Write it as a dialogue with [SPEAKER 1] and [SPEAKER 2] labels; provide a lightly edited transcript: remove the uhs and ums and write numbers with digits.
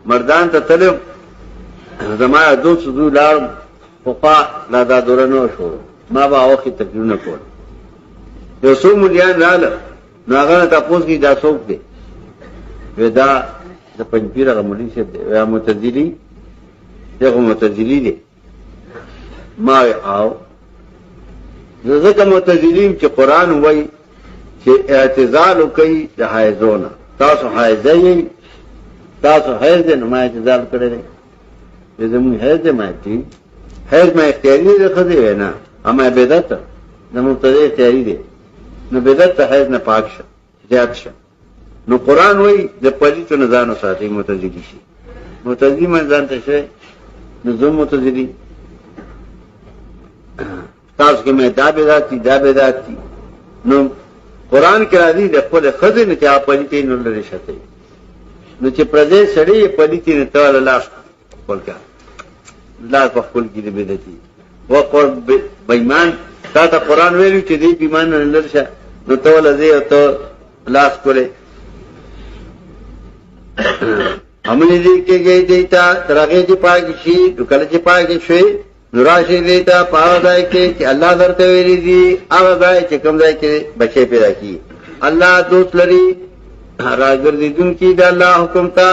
[SPEAKER 1] مردان ته تلم زما دوست سدو لار خفا لا دا دورنو شو ما با اوخی تقریرونه کول یو څو مليان رااله ناغه تاسو کی دا څوک دی ودا د پنځپیر غمړي شه دی یا معتزلی دغه معتزلی دی ما او زکه معتزلین چې قران وایي چې اعتزال کوي د حایزونه تاسو حایزه تاسو حیز نه ما اعتزال کړی دی زمون حیز ما دي حیز ما اختیاري دی خو دی نه اما بدعت د مبتدی اختیاري دی نو بدعت ته حیز نه پاک شه زیات شه نو قران وایي د پلیتو نه ځانو ساتي معتزلی شي معتزلی من ځان ته شي نو زمو معتزلی تاسو کې مې دا بدعتي نو قران کې راځي د خپل خزه نه چا پلیتې نه لري شته نو چې پردې سړی پلیتې نه تول الله خپل کا لا خپل کې دې بدعتي وقر بېمان تا ته قران ویلو چې دې بیمان نه لرشه نو تول دې او ته لاس کولې همني دې کې دیتا ترغه دې پاک شي کله چې پاک شي نوراشی دیتا پاو دائی کے کہ اللہ درتے ویلی دی آغا دائی چه کم دائی کے بچے پیدا کی اللہ دوست لری راجگر دیدن کی دا اللہ حکم تا